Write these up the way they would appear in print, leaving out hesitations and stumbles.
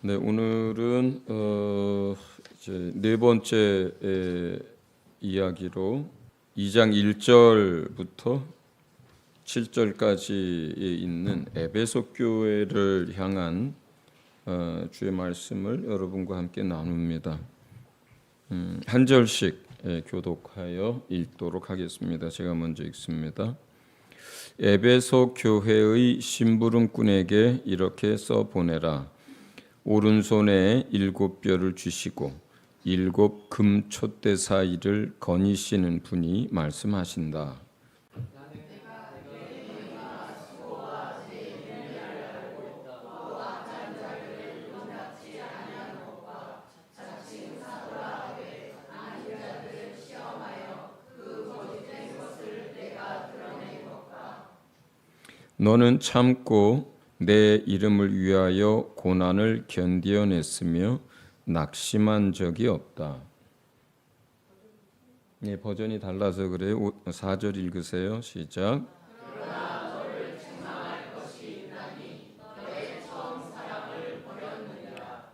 네, 오늘은 이제 네 번째 이야기로 2장 1절부터 7절까지에 있는 에베소 교회를 향한 주의 말씀을 여러분과 함께 나눕니다. 한 절씩 교독하여 읽도록 하겠습니다. 제가 먼저 읽습니다. 에베소 교회의 심부름꾼에게 이렇게 써 보내라. 오른손에 7뼈를 쥐시고 7 금촛대 사이를 거니시는 분이 말씀하신다. 너는 참고 내 이름을 위하여 고난을 견디어냈으며 낙심한 적이 없다. 네, 버전이 달라서 그래요. 4절 읽으세요. 시작. 그러나 너를 책망할 것이 있나니 너의 처음 사랑을 버렸느니라.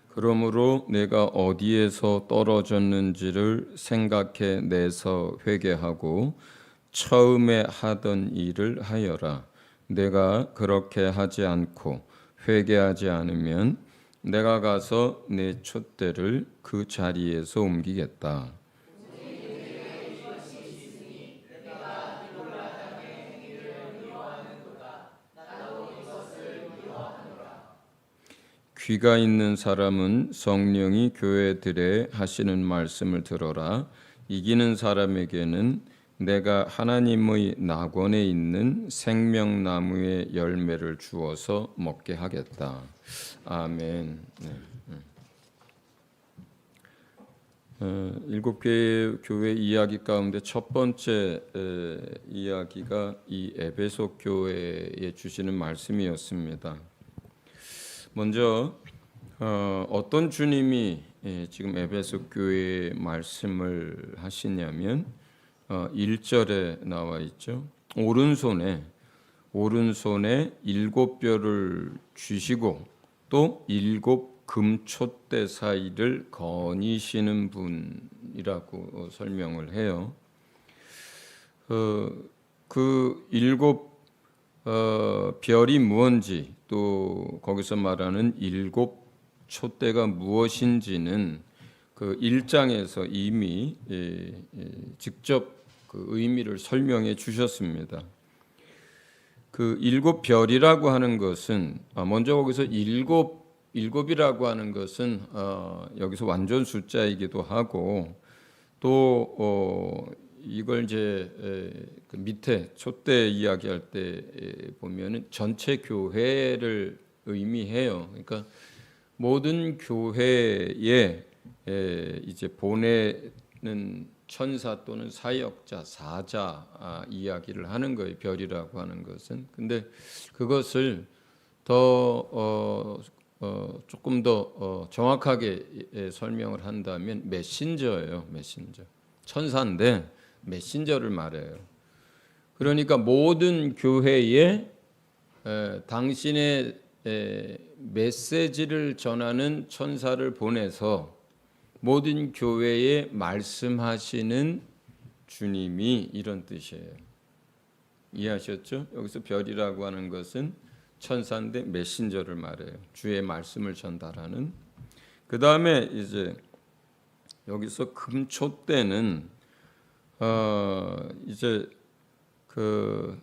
그러므로 내가 어디에서 떨어졌는지를 생각해 내서 회개하고 처음에 하던 일을 하여라. 내가 그렇게 하지 않고 회개하지 않으면 내가 가서 내 촛대를 그 자리에서 옮기겠다. 귀가 있는 사람은 성령이 교회들에 하시는 말씀을 들어라. 이기는 사람에게는 내가 하나님의 낙원에 있는 생명나무의 열매를 주어서 먹게 하겠다. 아멘. 네. 7개의 교회 이야기 가운데 첫 번째 이야기가 이 에베소 교회에 주시는 말씀이었습니다. 먼저 어떤 주님이 지금 에베소 교회에 말씀을 하시냐면 1절에 나와 있죠. 오른손에 7뼈를 쥐시고 또 7 금촛대 사이를 거니시는 분이라고 설명을 해요. 그 7 별이 무엇인지 또 거기서 말하는 7 촛대가 무엇인지는 그 1장에서 이미 직접 그 의미를 설명해 주셨습니다. 그 7 별이라고 하는 것은 먼저 거기서 일곱이라고 하는 것은 여기서 완전 숫자이기도 하고 또 이걸 이제 그 밑에 촛대 이야기할 때 보면은 전체 교회를 의미해요. 그러니까 모든 교회에 이제 보내는 천사 또는 사역자, 사자 이야기를 하는 거예요. 별이라고 하는 것은. 근데 그것을 더 조금 더 정확하게 설명을 한다면 메신저예요. 메신저. 천사인데 메신저를 말해요. 그러니까 모든 교회에 당신의 메시지를 전하는 천사를 보내서 모든 교회에 말씀하시는 주님이 이런 뜻이에요. 이해하셨죠? 여기서 별이라고 하는 것은 천사인데 메신저를 말해요. 주의 말씀을 전달하는. 그 다음에 이제 여기서 금촛대는 이제 그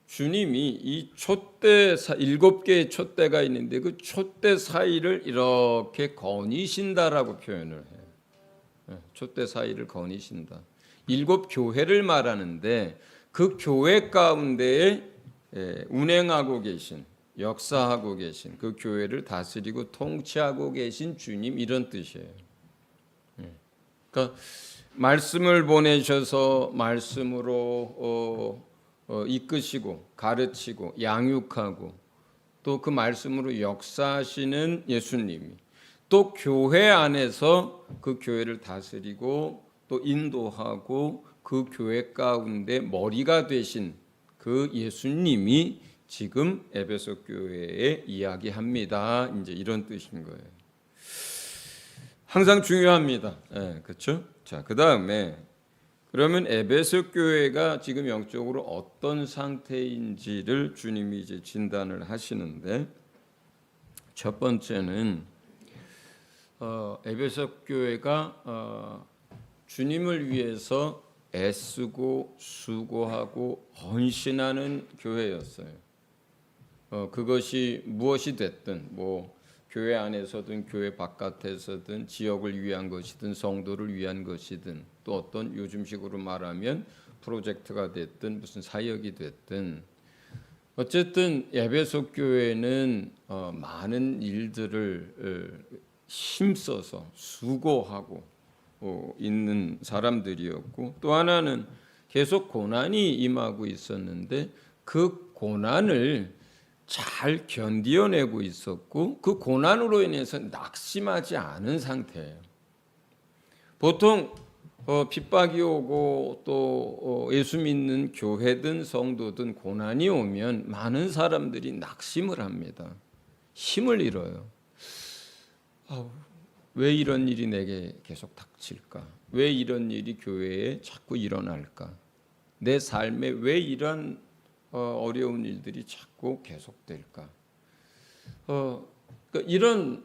주님이 이 촛대 7개의 촛대가 있는데 그 촛대 사이를 이렇게 거니신다라고 표현을 해요. 촛대 사이를 거니신다. 7 교회를 말하는데 그 교회 가운데에 운행하고 계신, 역사하고 계신 그 교회를 다스리고 통치하고 계신 주님 이런 뜻이에요. 그러니까 말씀을 보내셔서 말씀으로 이끄시고 가르치고 양육하고 또 그 말씀으로 역사하시는 예수님이 또 교회 안에서 그 교회를 다스리고 또 인도하고 그 교회 가운데 머리가 되신 그 예수님이 지금 에베소 교회에 이야기합니다. 이제 이런 뜻인 거예요. 항상 중요합니다. 그렇죠? 자, 그다음에 그러면 에베소 교회가 지금 영적으로 어떤 상태인지를 주님이 이제 진단을 하시는데, 첫 번째는 에베소 교회가 주님을 위해서 애쓰고 수고하고 헌신하는 교회였어요. 그것이 무엇이 됐든, 뭐 교회 안에서든 교회 바깥에서든 지역을 위한 것이든 성도를 위한 것이든, 또 어떤 요즘식으로 말하면 프로젝트가 됐든 무슨 사역이 됐든, 어쨌든 에베소 교회는 많은 일들을 힘써서 수고하고 있는 사람들이었고, 또 하나는 계속 고난이 임하고 있었는데 그 고난을 잘 견디어내고 있었고, 그 고난으로 인해서 낙심하지 않은 상태예요. 보통 핍박이 오고 또 예수 믿는 교회든 성도든 고난이 오면 많은 사람들이 낙심을 합니다. 힘을 잃어요. 왜 이런 일이 내게 계속 닥칠까? 왜 이런 일이 교회에 자꾸 일어날까? 내 삶에 왜 이런 어려운 일들이 자꾸 계속될까? 그러니까 이런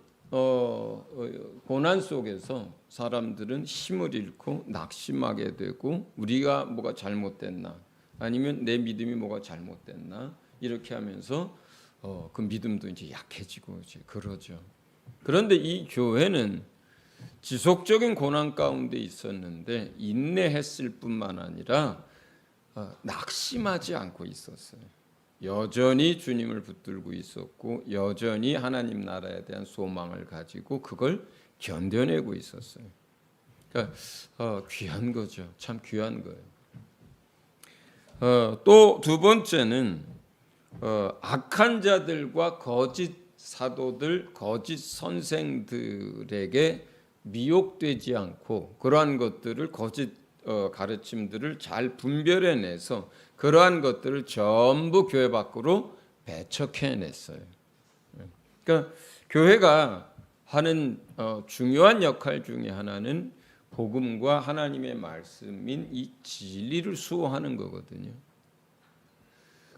고난 속에서 사람들은 힘을 잃고 낙심하게 되고, 우리가 뭐가 잘못됐나, 아니면 내 믿음이 뭐가 잘못됐나, 이렇게 하면서 그 믿음도 이제 약해지고 이제 그러죠. 그런데 이 교회는 지속적인 고난 가운데 있었는데 인내했을 뿐만 아니라 낙심하지 않고 있었어요. 여전히 주님을 붙들고 있었고, 여전히 하나님 나라에 대한 소망을 가지고 그걸 견뎌내고 있었어요. 그러니까 귀한 거죠. 참 귀한 거예요. 또 두 번째는 악한 자들과 거짓 사도들, 거짓 선생들에게 미혹되지 않고, 그러한 것들을 거짓 가르침들을 잘 분별해내서 그러한 것들을 전부 교회 밖으로 배척해냈어요. 그러니까 교회가 하는 중요한 역할 중에 하나는 복음과 하나님의 말씀인 이 진리를 수호하는 거거든요.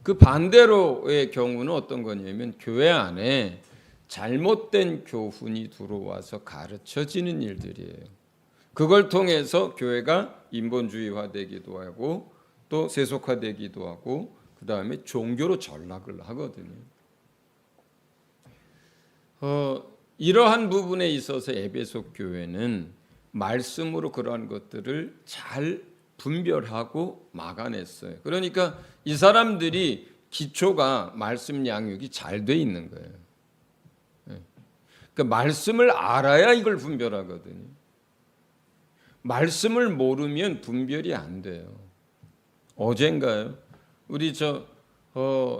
그 반대로의 경우는 어떤 거냐면, 교회 안에 잘못된 교훈이 들어와서 가르쳐지는 일들이에요. 그걸 통해서 교회가 인본주의화되기도 하고 또 세속화되기도 하고, 그 다음에 종교로 전락을 하거든요. 이러한 부분에 있어서 에베소 교회는 말씀으로 그러한 것들을 잘 분별하고 막아냈어요. 그러니까 이 사람들이 기초가 말씀 양육이 잘 돼 있는 거예요. 그러니까 말씀을 알아야 이걸 분별하거든요. 말씀을 모르면 분별이 안 돼요. 어젠가요? 우리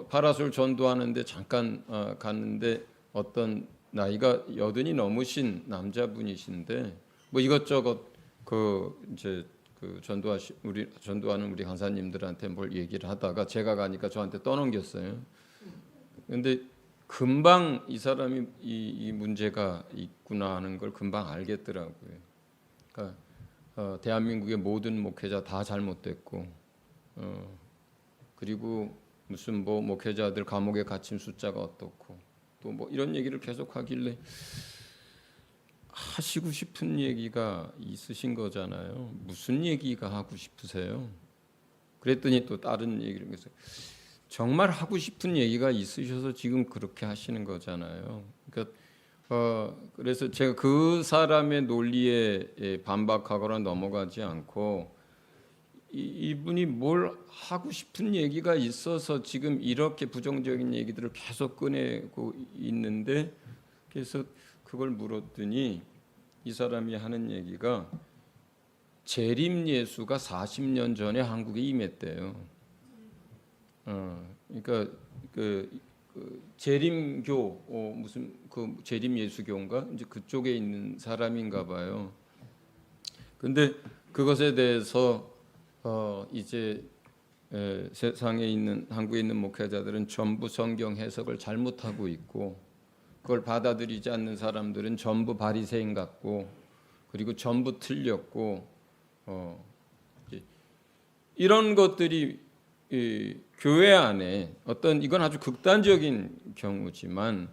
파라솔 전도하는데 잠깐 갔는데, 어떤 나이가 80이 넘으신 남자분이신데 뭐 이것저것 전도하는 우리 강사님들한테 뭘 얘기를 하다가 제가 가니까 저한테 떠넘겼어요. 근데 금방 이 사람이 이 문제가 있구나 하는 걸 금방 알겠더라고요. 그러니까 대한민국의 모든 목회자 다 잘못됐고, 그리고 무슨 뭐 목회자들 감옥에 갇힌 숫자가 어떻고, 또 뭐 이런 얘기를 계속 하길래 하시고 싶은 얘기가 있으신 거잖아요. 무슨 얘기가 하고 싶으세요? 그랬더니 또 다른 얘기를 해서, 정말 하고 싶은 얘기가 있으셔서 지금 그렇게 하시는 거잖아요. 그러니까 그래서 제가 그 사람의 논리에 반박하거나 넘어가지 않고, 이분이 뭘 하고 싶은 얘기가 있어서 지금 이렇게 부정적인 얘기들을 계속 꺼내고 있는데, 그래서 그걸 물었더니 이 사람이 하는 얘기가 재림 예수가 40년 전에 한국에 임했대요. 그러니까 그 재림교 무슨 그 재림 예수교인가 이제 그쪽에 있는 사람인가 봐요. 근데 그것에 대해서 이제 세상에 있는 한국에 있는 목회자들은 전부 성경 해석을 잘못하고 있고 그걸 받아들이지 않는 사람들은 전부 바리새인 같고 그리고 전부 틀렸고 이런 것들이 교회 안에 어떤 이건 아주 극단적인 경우지만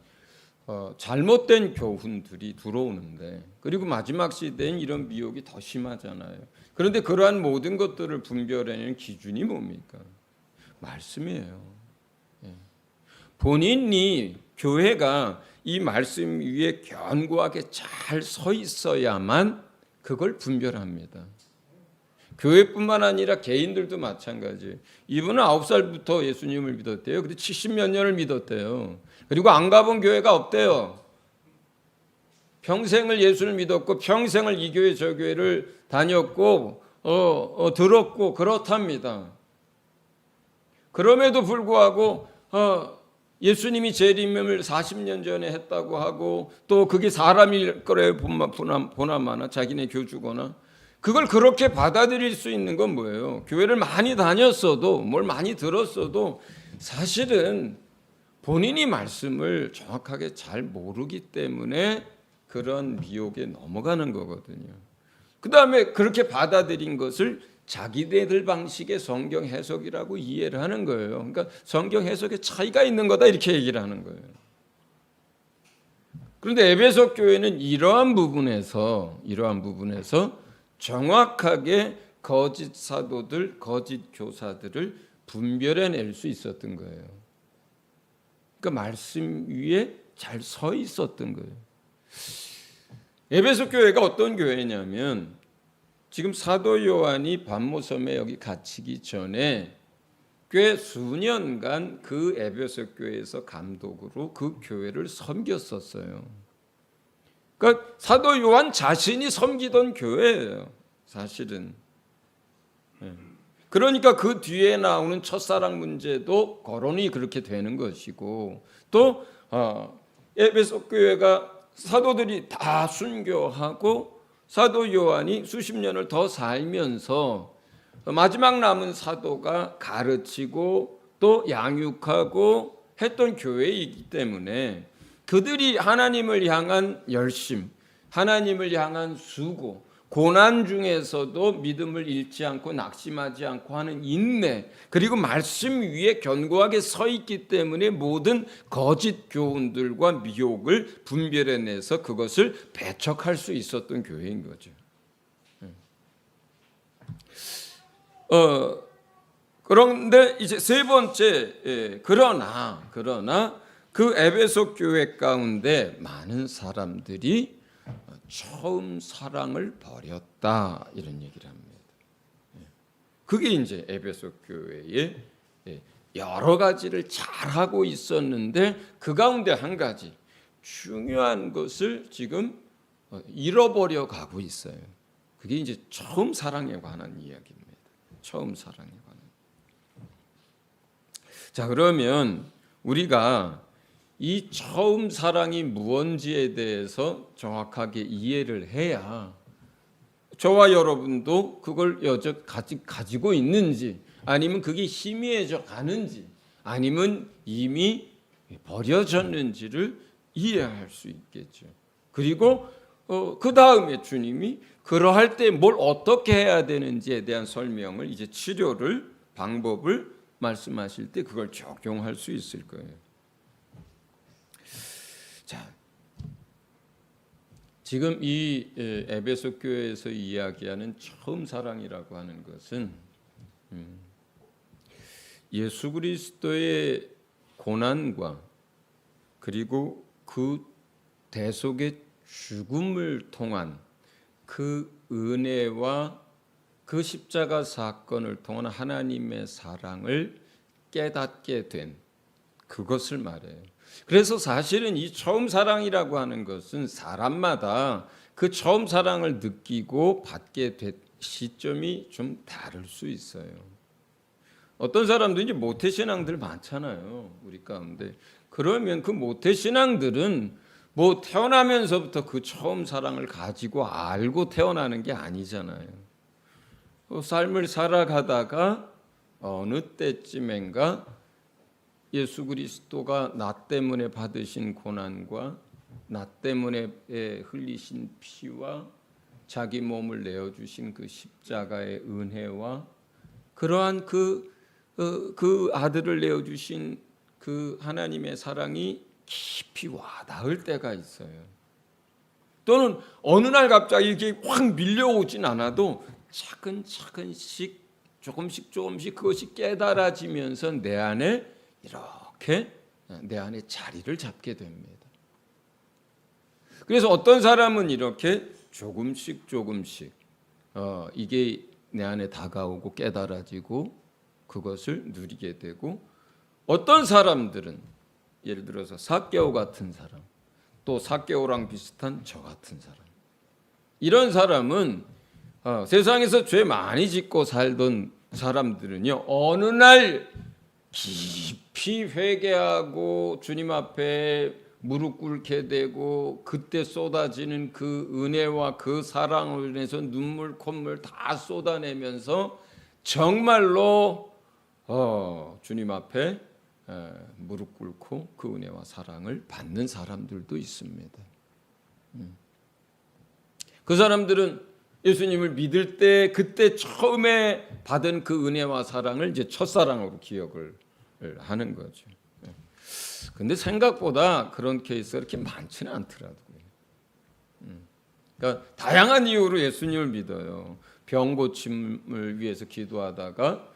잘못된 교훈들이 들어오는데 그리고 마지막 시대엔 이런 미혹이 더 심하잖아요. 그런데 그러한 모든 것들을 분별해내는 기준이 뭡니까? 말씀이에요. 본인이 교회가 이 말씀 위에 견고하게 잘 서 있어야만 그걸 분별합니다. 교회뿐만 아니라 개인들도 마찬가지예요. 이분은 9살부터 예수님을 믿었대요. 근데 70몇 년을 믿었대요. 그리고 안 가본 교회가 없대요. 평생을 예수를 믿었고 평생을 이 교회 저 교회를 다녔고 들었고 그렇답니다. 그럼에도 불구하고 예수님이 재림을 40년 전에 했다고 하고 또 그게 사람일 거래 보나마나 자기네 교주거나 그걸 그렇게 받아들일 수 있는 건 뭐예요? 교회를 많이 다녔어도 뭘 많이 들었어도 사실은 본인이 말씀을 정확하게 잘 모르기 때문에 그런 미혹에 넘어가는 거거든요. 그 다음에 그렇게 받아들인 것을 자기네들 방식의 성경 해석이라고 이해를 하는 거예요. 그러니까 성경 해석에 차이가 있는 거다 이렇게 얘기를 하는 거예요. 그런데 에베소 교회는 이러한 부분에서 정확하게 거짓 사도들, 거짓 교사들을 분별해낼 수 있었던 거예요. 그러니까 말씀 위에 잘 서 있었던 거예요. 에베소 교회가 어떤 교회냐면 지금 사도 요한이 반모섬에 여기 갇히기 전에 꽤 수년간 그 에베소 교회에서 감독으로 그 교회를 섬겼었어요. 그러니까 사도 요한 자신이 섬기던 교회예요. 사실은. 그러니까 그 뒤에 나오는 첫사랑 문제도 거론이 그렇게 되는 것이고 또 에베소 교회가 사도들이 다 순교하고 사도 요한이 수십 년을 더 살면서 마지막 남은 사도가 가르치고 또 양육하고 했던 교회이기 때문에 그들이 하나님을 향한 열심, 하나님을 향한 수고, 고난 중에서도 믿음을 잃지 않고 낙심하지 않고 하는 인내, 그리고 말씀 위에 견고하게 서 있기 때문에 모든 거짓 교훈들과 미혹을 분별해내서 그것을 배척할 수 있었던 교회인 거죠. 그런데 이제 세 번째, 그러나 그 에베소 교회 가운데 많은 사람들이 처음 사랑을 버렸다 이런 얘기를 합니다. 그게 이제 에베소 교회의 여러 가지를 잘하고 있었는데 그 가운데 한 가지 중요한 것을 지금 잃어버려 가고 있어요. 그게 이제 처음 사랑에 관한 이야기입니다. 처음 사랑에 관한. 자, 그러면 우리가 이 처음 사랑이 무언지에 대해서 정확하게 이해를 해야 저와 여러분도 그걸 여전히 가지고 있는지 아니면 그게 희미해져 가는지 아니면 이미 버려졌는지를 이해할 수 있겠죠. 그리고 그 다음에 주님이 그러할 때 뭘 어떻게 해야 되는지에 대한 설명을 이제 치료를 방법을 말씀하실 때 그걸 적용할 수 있을 거예요. 자, 지금 이 에베소 교회에서 이야기하는 처음 사랑이라고 하는 것은 예수 그리스도의 고난과 그리고 그 대속의 죽음을 통한 그 은혜와 그 십자가 사건을 통한 하나님의 사랑을 깨닫게 된 그것을 말해요. 그래서 사실은 이 처음 사랑이라고 하는 것은 사람마다 그 처음 사랑을 느끼고 받게 된 시점이 좀 다를 수 있어요. 어떤 사람도 이제 모태신앙들 많잖아요, 우리 가운데. 그러면 그 모태신앙들은 뭐 태어나면서부터 그 처음 사랑을 가지고 알고 태어나는 게 아니잖아요. 삶을 살아가다가 어느 때쯤엔가 예수 그리스도가 나 때문에 받으신 고난과 나 때문에 흘리신 피와 자기 몸을 내어주신 그 십자가의 은혜와 그러한 그 아들을 내어주신 그 하나님의 사랑이 깊이 와닿을 때가 있어요. 또는 어느 날 갑자기 이게 확 밀려오진 않아도 차근차근씩 조금씩 그것이 깨달아지면서 내 안에 이렇게 내 안에 자리를 잡게 됩니다. 그래서 어떤 사람은 이렇게 조금씩 이게 내 안에 다가오고 깨달아지고 그것을 누리게 되고, 어떤 사람들은 예를 들어서 삭개오 같은 사람, 또 삭개오랑 비슷한 저 같은 사람, 이런 사람은 세상에서 죄 많이 짓고 살던 사람들은요, 어느 날 깊이 회개하고 주님 앞에 무릎 꿇게 되고 그때 쏟아지는 그 은혜와 그 사랑을 인해서 눈물 콧물 다 쏟아내면서 정말로 주님 앞에 무릎 꿇고 그 은혜와 사랑을 받는 사람들도 있습니다. 그 사람들은 예수님을 믿을 때 그때 처음에 받은 그 은혜와 사랑을 이제 첫사랑으로 기억을 하는 거죠. 근데 생각보다 그런 케이스가 그렇게 많지는 않더라고요. 그러니까 다양한 이유로 예수님을 믿어요. 병 고침을 위해서 기도하다가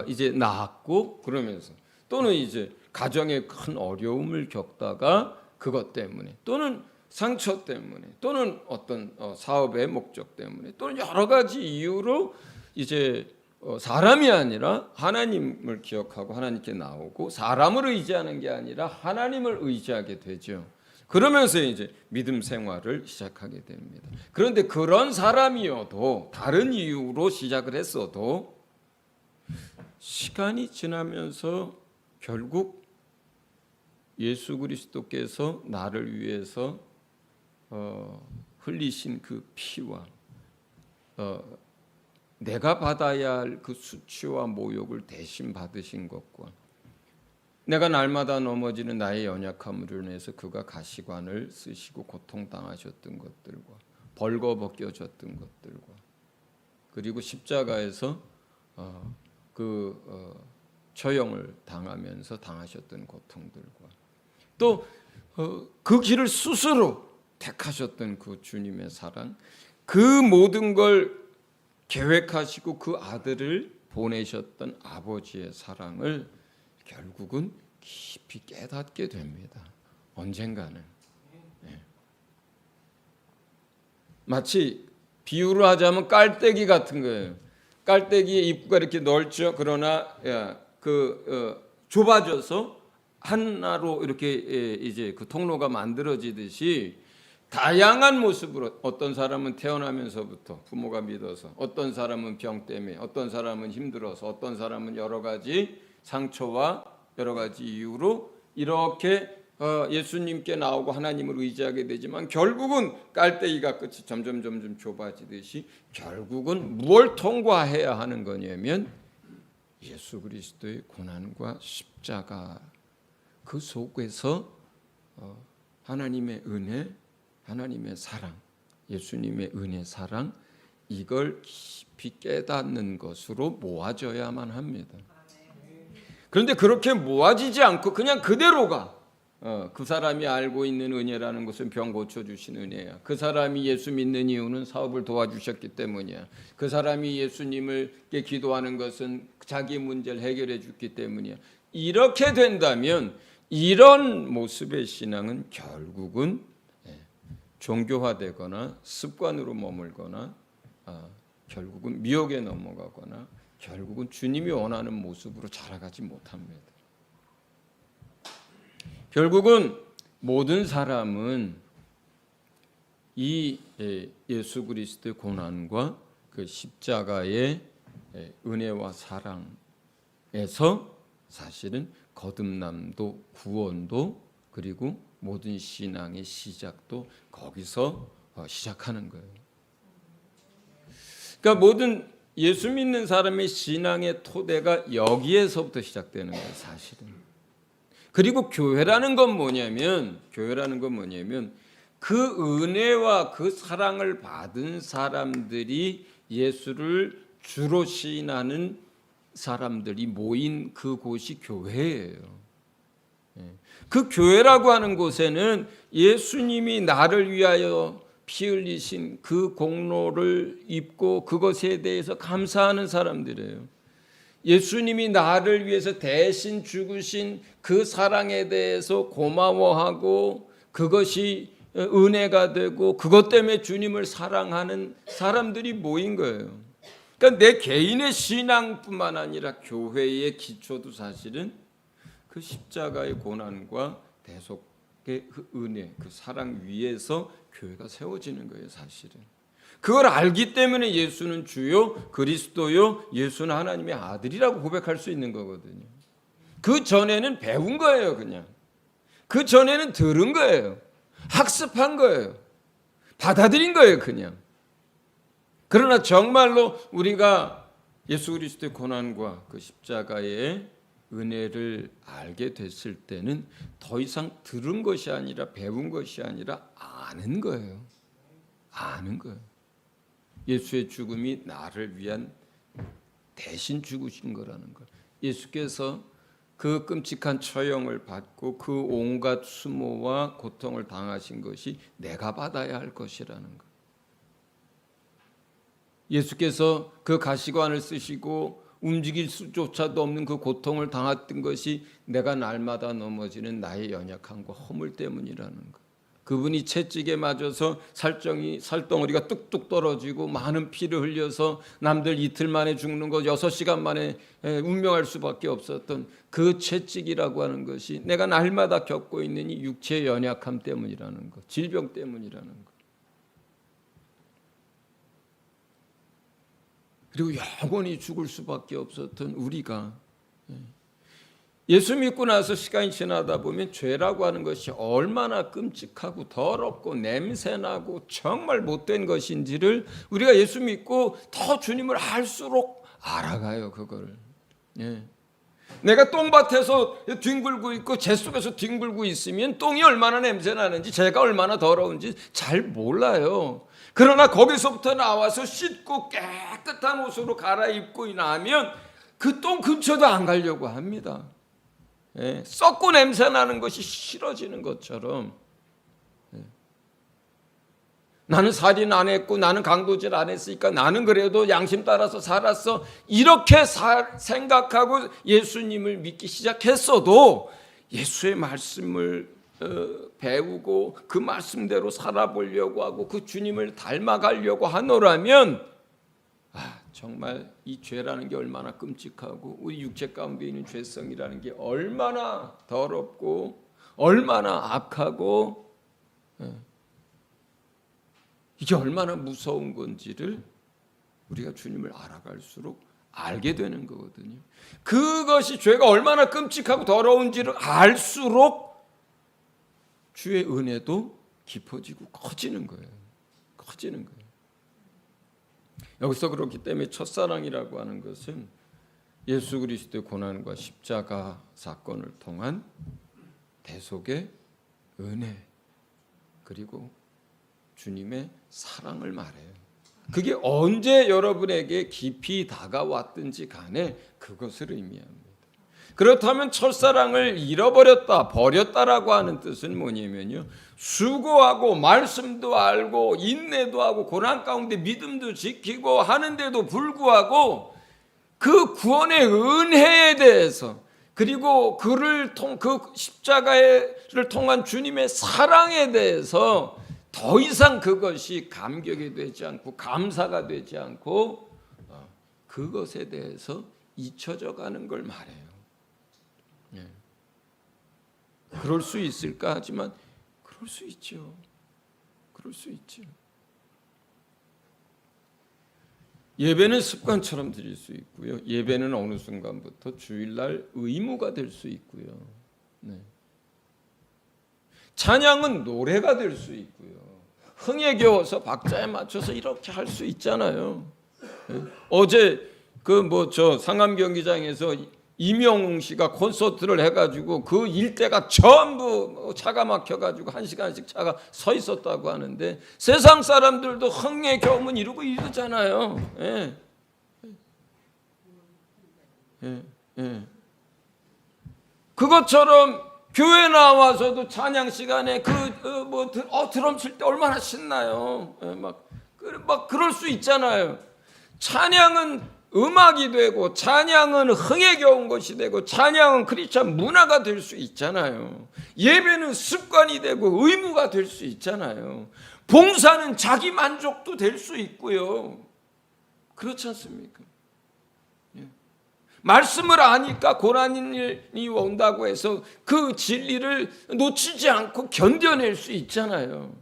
이제 나았고 그러면서, 또는 이제 가정에 큰 어려움을 겪다가 그것 때문에, 또는 상처 때문에, 또는 어떤 사업의 목적 때문에, 또는 여러 가지 이유로 이제 사람이 아니라 하나님을 기억하고 하나님께 나오고, 사람을 의지하는 게 아니라 하나님을 의지하게 되죠. 그러면서 이제 믿음 생활을 시작하게 됩니다. 그런데 그런 사람이어도 다른 이유로 시작을 했어도 시간이 지나면서 결국 예수 그리스도께서 나를 위해서 흘리신 그 피와 내가 받아야 할 그 수치와 모욕을 대신 받으신 것과 내가 날마다 넘어지는 나의 연약함으로 인해서 그가 가시관을 쓰시고 고통당하셨던 것들과 벌거벗겨졌던 것들과, 그리고 십자가에서 처형을 당하면서 당하셨던 고통들과, 또 그 길을 스스로 택하셨던 그 주님의 사랑, 그 모든 걸 계획하시고 그 아들을 보내셨던 아버지의 사랑을 결국은 깊이 깨닫게 됩니다. 언젠가는. 마치 비유를 하자면 깔때기 같은 거예요. 깔때기의 입구가 이렇게 넓죠. 그러나 좁아져서 하나로 이렇게 이제 그 통로가 만들어지듯이 다양한 모습으로, 어떤 사람은 태어나면서부터 부모가 믿어서, 어떤 사람은 병 때문에, 어떤 사람은 힘들어서, 어떤 사람은 여러 가지 상처와 여러 가지 이유로 이렇게 예수님께 나오고 하나님을 의지하게 되지만, 결국은 깔때기가 끝이 점점 좁아지듯이 결국은 무엇을 통과해야 하는 거냐면 예수 그리스도의 고난과 십자가, 그 속에서 하나님의 은혜, 하나님의 사랑, 예수님의 은혜, 사랑, 이걸 깊이 깨닫는 것으로 모아져야만 합니다. 그런데 그렇게 모아지지 않고 그냥 그대로가, 그 사람이 알고 있는 은혜라는 것은 병 고쳐주신 은혜야. 그 사람이 예수 믿는 이유는 사업을 도와주셨기 때문이야. 그 사람이 예수님을께 기도하는 것은 자기 문제를 해결해 줬기 때문이야. 이렇게 된다면 이런 모습의 신앙은 결국은 종교화되거나 습관으로 머물거나 결국은 미혹에 넘어가거나 결국은 주님이 원하는 모습으로 자라가지 못합니다. 결국은 모든 사람은 이 예수 그리스도의 고난과 그 십자가의 은혜와 사랑에서 사실은 거듭남도 구원도 그리고 모든 신앙의 시작도 거기서 시작하는 거예요. 그러니까 모든 예수 믿는 사람의 신앙의 토대가 여기에서부터 시작되는 거예요, 사실은. 그리고 교회라는 건 뭐냐면 그 은혜와 그 사랑을 받은 사람들이 예수를 주로 시인하는 사람들이 모인 그곳이 교회예요. 그 교회라고 하는 곳에는 예수님이 나를 위하여 피 흘리신 그 공로를 입고 그것에 대해서 감사하는 사람들이에요. 예수님이 나를 위해서 대신 죽으신 그 사랑에 대해서 고마워하고 그것이 은혜가 되고 그것 때문에 주님을 사랑하는 사람들이 모인 거예요. 그러니까 내 개인의 신앙뿐만 아니라 교회의 기초도 사실은 그 십자가의 고난과 대속의 은혜, 그 사랑 위에서 교회가 세워지는 거예요, 사실은. 그걸 알기 때문에 예수는 주요, 그리스도요, 예수는 하나님의 아들이라고 고백할 수 있는 거거든요. 그 전에는 배운 거예요, 그냥. 그 전에는 들은 거예요. 학습한 거예요. 받아들인 거예요, 그냥. 그러나 정말로 우리가 예수 그리스도의 고난과 그 십자가의 은혜를 알게 됐을 때는 더 이상 들은 것이 아니라 배운 것이 아니라 아는 거예요. 아는 거예요. 예수의 죽음이 나를 위한 대신 죽으신 거라는 거. 예수께서 그 끔찍한 처형을 받고 그 온갖 수모와 고통을 당하신 것이 내가 받아야 할 것이라는 거. 예수께서 그 가시관을 쓰시고 움직일 수조차도 없는 그 고통을 당했던 것이 내가 날마다 넘어지는 나의 연약함과 허물 때문이라는 것. 그분이 채찍에 맞아서 살덩어리가 뚝뚝 떨어지고 많은 피를 흘려서 남들 이틀 만에 죽는 것 6시간 만에 운명할 수밖에 없었던 그 채찍이라고 하는 것이 내가 날마다 겪고 있는 이 육체의 연약함 때문이라는 것, 질병 때문이라는 것. 그리고 영원히 죽을 수밖에 없었던 우리가 예수 믿고 나서 시간이 지나다 보면 죄라고 하는 것이 얼마나 끔찍하고 더럽고 냄새나고 정말 못된 것인지를 우리가 예수 믿고 더 주님을 알수록 알아가요, 그걸. 내가 똥밭에서 뒹굴고 있고 재 속에서 뒹굴고 있으면 똥이 얼마나 냄새나는지 죄가 얼마나 더러운지 잘 몰라요. 그러나 거기서부터 나와서 씻고 깨끗한 옷으로 갈아입고 나면 그 똥 근처도 안 가려고 합니다. 썩고 냄새나는 것이 싫어지는 것처럼 나는 살인 안 했고 나는 강도질 안 했으니까 나는 그래도 양심 따라서 살았어, 이렇게 생각하고 예수님을 믿기 시작했어도 예수의 말씀을 배우고 그 말씀대로 살아보려고 하고 그 주님을 닮아가려고 하노라면 정말 이 죄라는 게 얼마나 끔찍하고 우리 육체 가운데 있는 죄성이라는 게 얼마나 더럽고 얼마나 악하고 이게 얼마나 무서운 건지를 우리가 주님을 알아갈수록 알게 되는 거거든요. 그것이 죄가 얼마나 끔찍하고 더러운지를 알수록 주의 은혜도 깊어지고 커지는 거예요. 커지는 거예요. 여기서 그렇기 때문에 첫사랑이라고 하는 것은 예수 그리스도의 고난과 십자가 사건을 통한 대속의 은혜 그리고 주님의 사랑을 말해요. 그게 언제 여러분에게 깊이 다가왔든지 간에 그것을 의미합니다. 그렇다면 첫사랑을 잃어버렸다, 버렸다라고 하는 뜻은 뭐냐면요, 수고하고 말씀도 알고 인내도 하고 고난 가운데 믿음도 지키고 하는데도 불구하고 그 구원의 은혜에 대해서 그리고 그 십자가를 통한 주님의 사랑에 대해서 더 이상 그것이 감격이 되지 않고 감사가 되지 않고 그것에 대해서 잊혀져 가는 걸 말해요. 그럴 수 있을까 하지만 그럴 수 있죠. 그럴 수 있죠. 예배는 습관처럼 드릴 수 있고요. 예배는 어느 순간부터 주일날 의무가 될 수 있고요. 찬양은 노래가 될 수 있고요. 흥에 겨워서 박자에 맞춰서 이렇게 할 수 있잖아요. 어제 그 저 상암 경기장에서 이명웅 씨가 콘서트를 해가지고 그 일대가 전부 차가 막혀가지고 1시간씩 차가 서 있었다고 하는데 세상 사람들도 흥의 교훈 이루고 이러잖아요. 예. 예. 예. 그것처럼 교회 나와서도 찬양 시간에 드럼 칠 때 얼마나 신나요. 예. 막 그럴 수 있잖아요. 찬양은 음악이 되고 찬양은 흥에 겨운 것이 되고 찬양은 크리스찬 문화가 될 수 있잖아요. 예배는 습관이 되고 의무가 될 수 있잖아요. 봉사는 자기 만족도 될 수 있고요. 그렇지 않습니까? 예. 말씀을 아니까 고난이 온다고 해서 그 진리를 놓치지 않고 견뎌낼 수 있잖아요.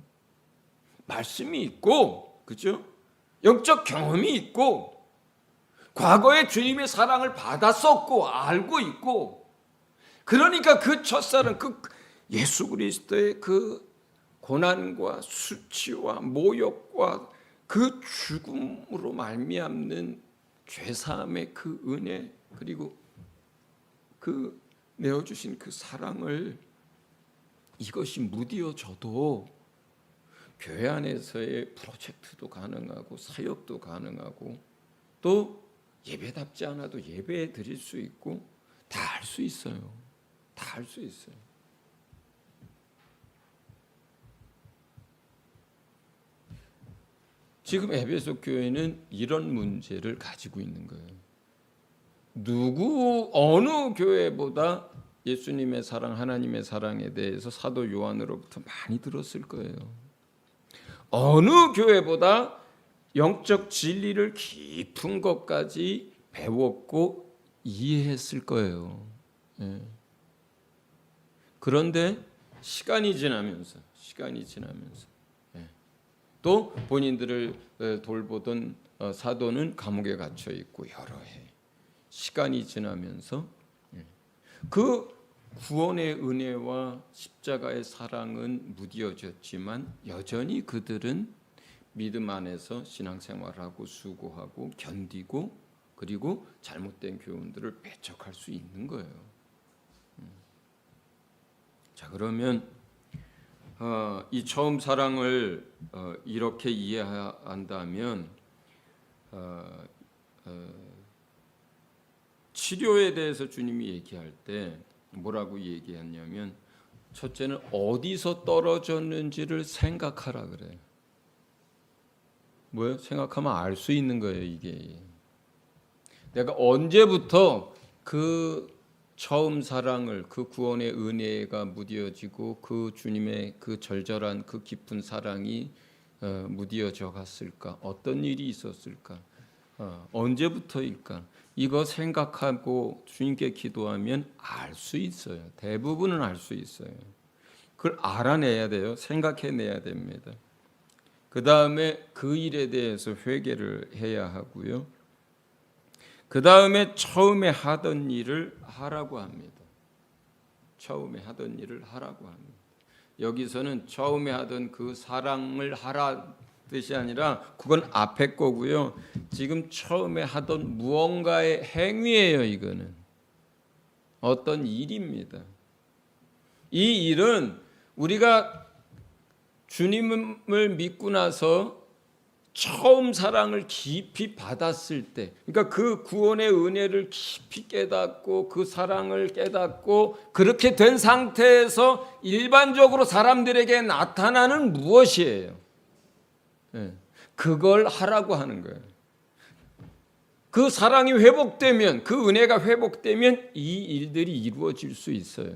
말씀이 있고, 그죠? 영적 경험이 있고, 과거에 주님의 사랑을 받았었고 알고 있고, 그러니까 그 첫사랑, 그 예수 그리스도의 그 고난과 수치와 모욕과 그 죽음으로 말미암는 죄사함의 그 은혜, 그리고 그 내어주신 그 사랑을, 이것이 무디어져도 교회 안에서의 프로젝트도 가능하고 사역도 가능하고 또 예배답지 않아도 예배 드릴 수 있고 다 할 수 있어요. 다 할 수 있어요. 지금 에베소 교회는 이런 문제를 가지고 있는 거예요. 어느 교회보다 예수님의 사랑, 하나님의 사랑에 대해서 사도 요한으로부터 많이 들었을 거예요. 어느 교회보다 영적 진리를 깊은 것까지 배웠고 이해했을 거예요. 예. 그런데 시간이 지나면서 예. 또 본인들을 돌보던 사도는 감옥에 갇혀 있고 여러 해 시간이 지나면서 그 구원의 은혜와 십자가의 사랑은 무뎌졌지만 여전히 그들은 믿음 안에서 신앙생활하고 수고하고 견디고 그리고 잘못된 교훈들을 배척할 수 있는 거예요. 자, 그러면 이 처음 사랑을 이렇게 이해한다면 치료에 대해서 주님이 얘기할 때 뭐라고 얘기했냐면 첫째는 어디서 떨어졌는지를 생각하라 그래요. 뭐예요? 생각하면 알 수 있는 거예요. 이게 내가 언제부터 그 처음 사랑을, 그 구원의 은혜가 무뎌지고 그 주님의 그 절절한 그 깊은 사랑이 무뎌져 갔을까? 어떤 일이 있었을까? 언제부터일까? 이거 생각하고 주님께 기도하면 알 수 있어요. 대부분은 알 수 있어요. 그걸 알아내야 돼요. 생각해내야 됩니다. 그 다음에 그 일에 대해서 회개를 해야 하고요. 그 다음에 처음에 하던 일을 하라고 합니다. 처음에 하던 일을 하라고 합니다. 여기서는 처음에 하던 그 사랑을 하라 뜻이 아니라 그건 앞에 거고요. 지금 처음에 하던 무언가의 행위예요. 이거는 어떤 일입니다. 이 일은 우리가 주님을 믿고 나서 처음 사랑을 깊이 받았을 때, 그러니까 그 구원의 은혜를 깊이 깨닫고 그 사랑을 깨닫고 그렇게 된 상태에서 일반적으로 사람들에게 나타나는 무엇이에요? 그걸 하라고 하는 거예요. 그 사랑이 회복되면, 그 은혜가 회복되면 이 일들이 이루어질 수 있어요.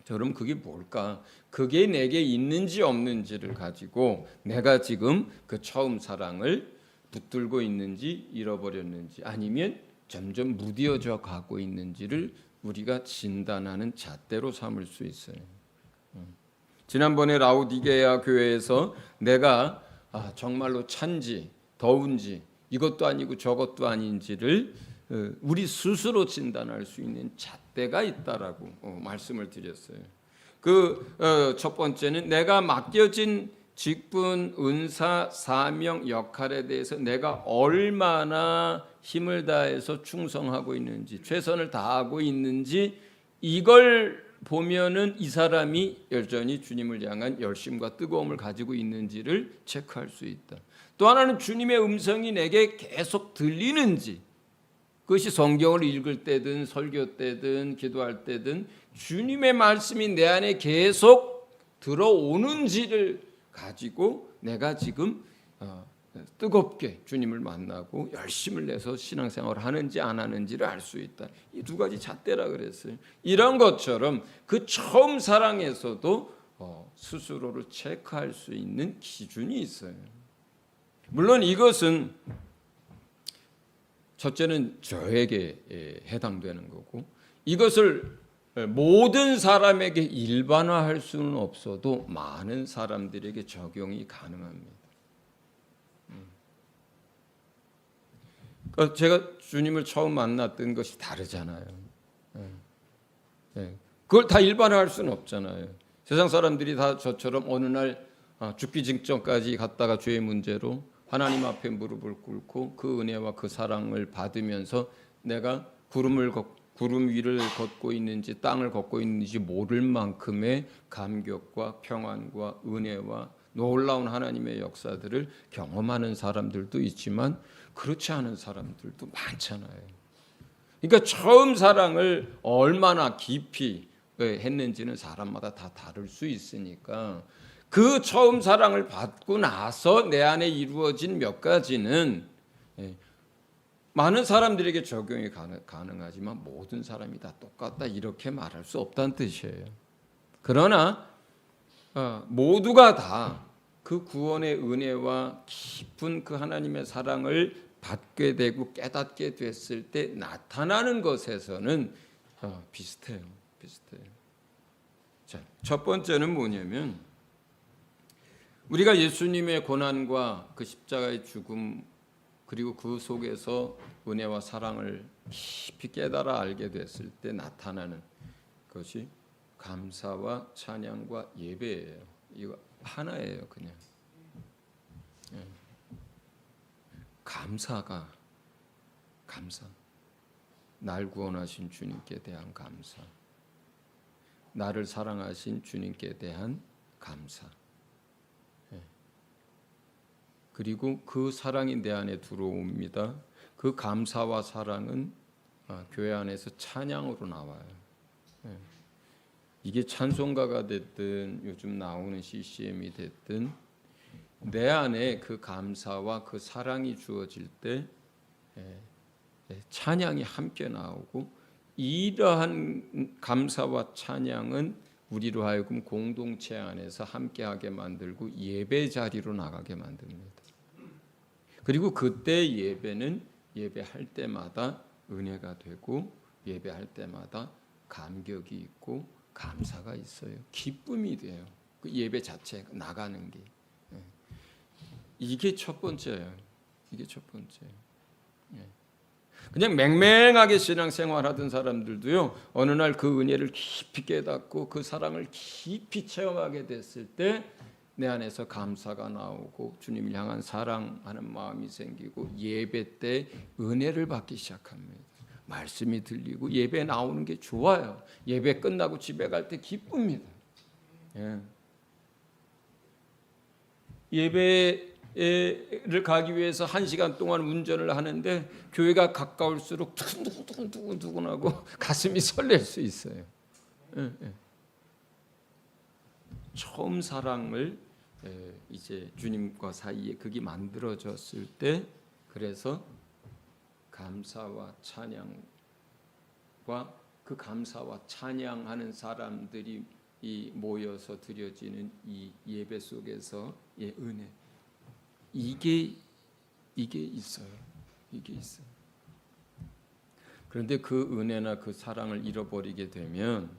그럼 그게 뭘까? 그게 내게 있는지 없는지를 가지고 내가 지금 그 처음 사랑을 붙들고 있는지 잃어버렸는지 아니면 점점 무뎌져 가고 있는지를 우리가 진단하는 잣대로 삼을 수 있어요. 지난번에 라오디게아 교회에서 내가 정말로 찬지 더운지 이것도 아니고 저것도 아닌지를 우리 스스로 진단할 수 있는 잣대가 있다라고 말씀을 드렸어요. 그 첫 번째는 내가 맡겨진 직분, 은사, 사명, 역할에 대해서 내가 얼마나 힘을 다해서 충성하고 있는지, 최선을 다하고 있는지, 이걸 보면은 이 사람이 여전히 주님을 향한 열심과 뜨거움을 가지고 있는지를 체크할 수 있다. 또 하나는 주님의 음성이 내게 계속 들리는지, 그것이 성경을 읽을 때든 설교 때든 기도할 때든 주님의 말씀이 내 안에 계속 들어오는지를 가지고 내가 지금 뜨겁게 주님을 만나고 열심을 내서 신앙생활을 하는지 안 하는지를 알 수 있다. 이 두 가지 잣대라 그랬어요. 이런 것처럼 그 처음 사랑에서도 스스로를 체크할 수 있는 기준이 있어요. 물론 이것은 첫째는 저에게 해당되는 거고, 이것을 모든 사람에게 일반화할 수는 없어도 많은 사람들에게 적용이 가능합니다. 그러니까 제가 주님을 처음 만났던 것이 다르잖아요. 그걸 다 일반화할 수는 없잖아요. 세상 사람들이 다 저처럼 어느 날 죽기 직전까지 갔다가 죄의 문제로 하나님 앞에 무릎을 꿇고 그 은혜와 그 사랑을 받으면서 내가 구름 위를 걷고 있는지 땅을 걷고 있는지 모를 만큼의 감격과 평안과 은혜와 놀라운 하나님의 역사들을 경험하는 사람들도 있지만 그렇지 않은 사람들도 많잖아요. 그러니까 처음 사랑을 얼마나 깊이 했는지는 사람마다 다 다를 수 있으니까 그 처음 사랑을 받고 나서 내 안에 이루어진 몇 가지는 많은 사람들에게 적용이 가능하지만 모든 사람이 다 똑같다 이렇게 말할 수 없다는 뜻이에요. 그러나 모두가 다 그 구원의 은혜와 깊은 그 하나님의 사랑을 받게 되고 깨닫게 됐을 때 나타나는 것에서는 비슷해요. 자, 첫 번째는 뭐냐면 우리가 예수님의 고난과 그 십자가의 죽음 그리고 그 속에서 은혜와 사랑을 깊이 깨달아 알게 됐을 때 나타나는 것이 감사와 찬양과 예배예요. 이거 하나예요, 그냥. 감사. 날 구원하신 주님께 대한 감사. 나를 사랑하신 주님께 대한 감사. 그리고 그 사랑이 내 안에 들어옵니다. 그 감사와 사랑은 교회 안에서 찬양으로 나와요. 이게 찬송가가 됐든 요즘 나오는 CCM이 됐든 내 안에 그 감사와 그 사랑이 주어질 때 찬양이 함께 나오고, 이러한 감사와 찬양은 우리로 하여금 공동체 안에서 함께하게 만들고 예배 자리로 나가게 만듭니다. 그리고 그때 예배는 예배할 때마다 은혜가 되고 예배할 때마다 감격이 있고 감사가 있어요. 기쁨이 돼요. 그 예배 자체 나가는 게. 이게 첫 번째예요. 그냥 맹맹하게 신앙생활하던 사람들도요, 어느 날 그 은혜를 깊이 깨닫고 그 사랑을 깊이 체험하게 됐을 때 내 안에서 감사가 나오고 주님을 향한 사랑하는 마음이 생기고 예배 때 은혜를 받기 시작합니다. 말씀이 들리고 예배 나오는 게 좋아요. 예배 끝나고 집에 갈 때 기쁩니다. 예배를 가기 위해서 1시간 동안 운전을 하는데 교회가 가까울수록 두근두근하고 가슴이 설렐 수 있어요. 처음 사랑을 이제 주님과 사이에 그게 만들어졌을 때, 그래서 감사와 찬양과 그 감사와 찬양하는 사람들이 모여서 드려지는 이 예배 속에서의 은혜, 이게 있어요. 그런데 그 은혜나 그 사랑을 잃어버리게 되면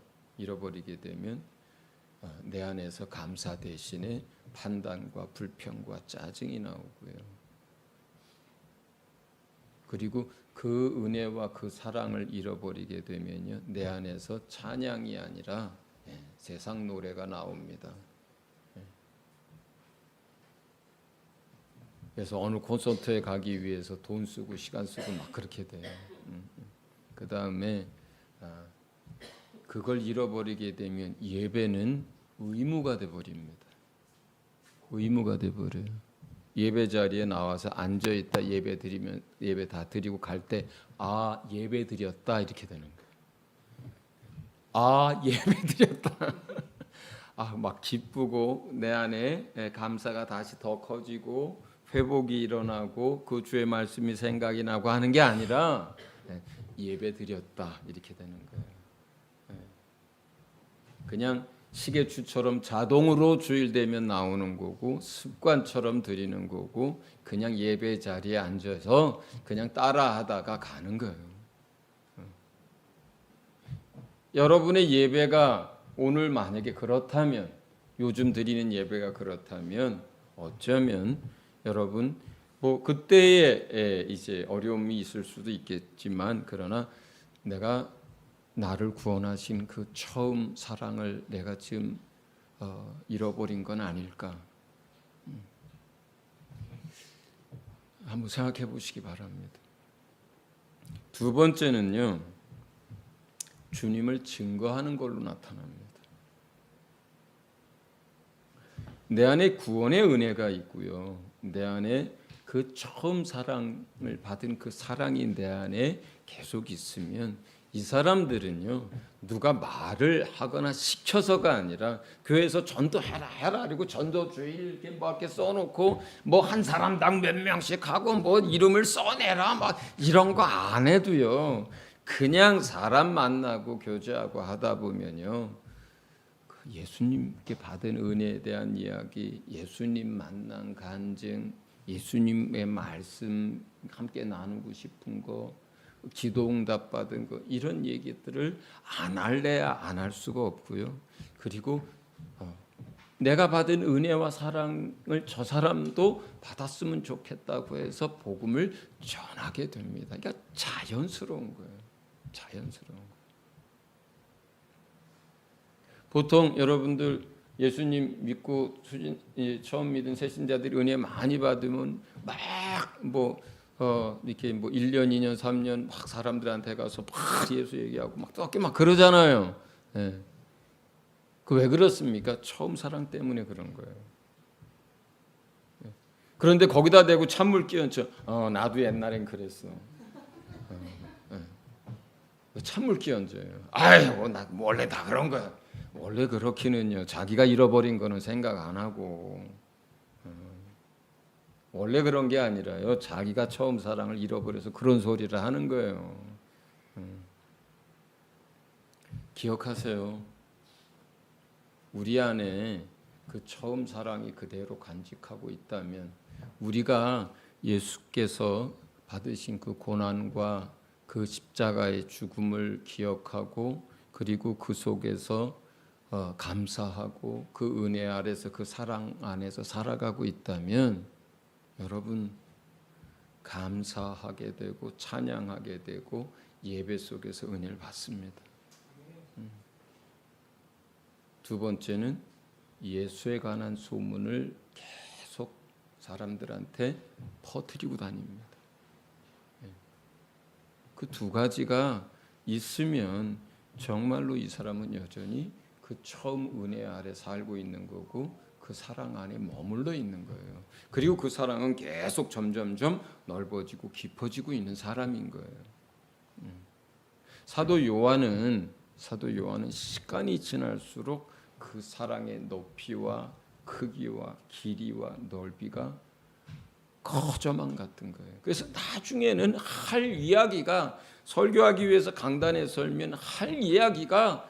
내 안에서 감사 대신에 판단과 불평과 짜증이 나오고요. 그리고 그 은혜와 그 사랑을 잃어버리게 되면요, 내 안에서 찬양이 아니라 세상 노래가 나옵니다. 그래서 어느 콘서트에 가기 위해서 돈 쓰고 시간 쓰고 막 그렇게 돼요. 그 다음에 그걸 잃어버리게 되면 예배는 의무가 돼 버립니다. 의무가 돼 버려요. 예배 자리에 나와서 앉아 있다 예배 드리면 예배 다 드리고 갈 때 예배 드렸다 이렇게 되는 거예요. 예배 드렸다. 막 기쁘고 내 안에 감사가 다시 더 커지고 회복이 일어나고 그 주의 말씀이 생각이 나고 하는 게 아니라 예배 드렸다 이렇게 되는 거예요. 그냥 시계추처럼 자동으로 주일 되면 나오는 거고 습관처럼 드리는 거고 그냥 예배 자리에 앉아서 그냥 따라하다가 가는 거예요. 여러분의 예배가 오늘 만약에 그렇다면 요즘 드리는 예배가 그렇다면 어쩌면 여러분 그때에 이제 어려움이 있을 수도 있겠지만 그러나 내가 나를 구원하신 그 처음 사랑을 내가 지금 잃어버린 건 아닐까? 한번 생각해 보시기 바랍니다. 두 번째는요, 주님을 증거하는 걸로 나타납니다. 내 안에 구원의 은혜가 있고요, 내 안에 그 처음 사랑을 받은 그 사랑이 내 안에 계속 있으면 이 사람들은요 누가 말을 하거나 시켜서가 아니라 교회에서 전도해라 그리고 전도주일 이렇게 써놓고 한 사람당 몇 명씩 하고 이름을 써내라 이런 거 안 해도요 그냥 사람 만나고 교제하고 하다 보면요 그 예수님께 받은 은혜에 대한 이야기, 예수님 만난 간증, 예수님의 말씀 함께 나누고 싶은 거, 기도 응답 받은 거 이런 얘기들을 안 할래야 안 할 수가 없고요. 그리고 내가 받은 은혜와 사랑을 저 사람도 받았으면 좋겠다고 해서 복음을 전하게 됩니다. 그러니까 자연스러운 거예요. 자연스러운 거예요. 보통 여러분들 예수님 믿고 처음 믿은 새신자들이 은혜 많이 받으면 이렇게 1년, 2년, 3년 막 사람들한테 가서 막 예수 얘기하고 막 그러잖아요. 예. 그 왜 그렇습니까? 처음 사랑 때문에 그런 거예요. 예. 그런데 거기다 대고 찬물 끼얹혀. 나도 옛날엔 그랬어. 찬물 끼얹어요. 나 원래 다 그런 거야. 원래 그렇기는요. 자기가 잃어버린 거는 생각 안 하고. 원래 그런 게 아니라요. 자기가 처음 사랑을 잃어버려서 그런 소리를 하는 거예요. 기억하세요. 우리 안에 그 처음 사랑이 그대로 간직하고 있다면 우리가 예수께서 받으신 그 고난과 그 십자가의 죽음을 기억하고 그리고 그 속에서 감사하고 그 은혜 아래서 그 사랑 안에서 살아가고 있다면 여러분 감사하게 되고 찬양하게 되고 예배 속에서 은혜를 받습니다. 두 번째는 예수에 관한 소문을 계속 사람들한테 퍼뜨리고 다닙니다. 그 두 가지가 있으면 정말로 이 사람은 여전히 그 처음 은혜 아래 살고 있는 거고 그 사랑 안에 머물러 있는 거예요. 그리고 그 사랑은 계속 점점점 넓어지고 깊어지고 있는 사람인 거예요. 사도 요한은 시간이 지날수록 그 사랑의 높이와 크기와 길이와 넓이가 커져만 갔던 거예요. 그래서 나중에는 할 이야기가 설교하기 위해서 강단에 설면 할 이야기가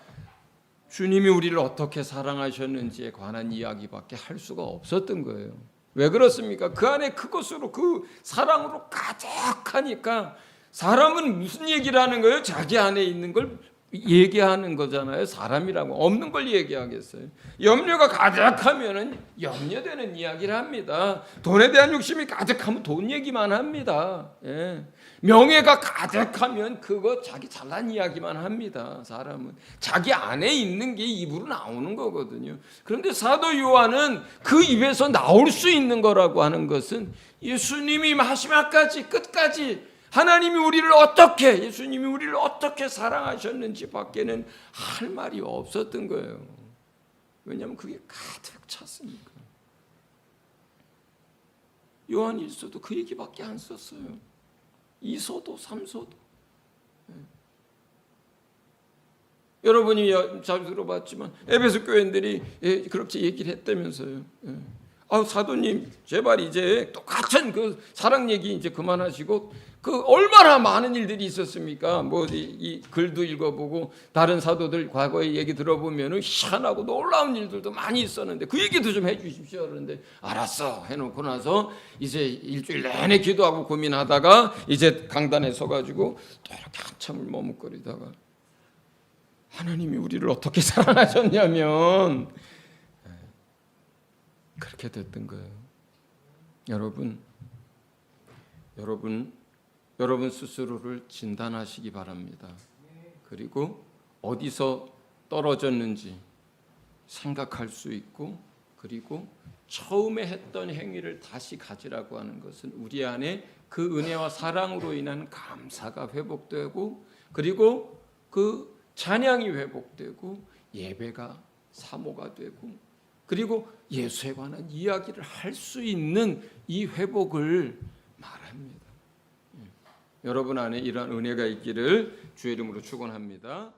주님이 우리를 어떻게 사랑하셨는지에 관한 이야기밖에 할 수가 없었던 거예요. 왜 그렇습니까? 그 안에 그것으로 그 사랑으로 가득하니까 사람은 무슨 얘기를 하는 거예요? 자기 안에 있는 걸 얘기하는 거잖아요. 사람이라고 없는 걸 얘기하겠어요. 염려가 가득하면은 염려되는 이야기를 합니다. 돈에 대한 욕심이 가득하면 돈 얘기만 합니다. 예. 명예가 가득하면 그거 자기 잘난 이야기만 합니다. 사람은 자기 안에 있는 게 입으로 나오는 거거든요. 그런데 사도 요한은 그 입에서 나올 수 있는 거라고 하는 것은 예수님이 마지막까지 끝까지 하나님이 예수님이 우리를 어떻게 사랑하셨는지 밖에는 할 말이 없었던 거예요. 왜냐하면 그게 가득 찼으니까. 요한 1서도 그 얘기밖에 안 썼어요. 2서도 3서도. 여러분이 잘 들어봤지만 에베소 교인들이 그렇게 얘기를 했다면서요. 사도님 제발 이제 똑같은 그 사랑 얘기 이제 그만하시고 그 얼마나 많은 일들이 있었습니까? 뭐 이 글도 읽어보고 다른 사도들 과거의 얘기 들어보면은 희한하고 놀라운 일들도 많이 있었는데 그 얘기도 좀 해주십시오. 그런데 알았어 해놓고 나서 이제 일주일 내내 기도하고 고민하다가 이제 강단에 서가지고 또 이렇게 한참을 머뭇거리다가 하나님이 우리를 어떻게 사랑하셨냐면 그렇게 됐던 거예요. 여러분 스스로를 진단하시기 바랍니다. 그리고 어디서 떨어졌는지 생각할 수 있고, 그리고 처음에 했던 행위를 다시 가지라고 하는 것은 우리 안에 그 은혜와 사랑으로 인한 감사가 회복되고, 그리고 그 찬양이 회복되고, 예배가 사모가 되고, 그리고 예수에 관한 이야기를 할 수 있는 이 회복을 말합니다. 여러분 안에 이러한 은혜가 있기를 주의 이름으로 축원합니다.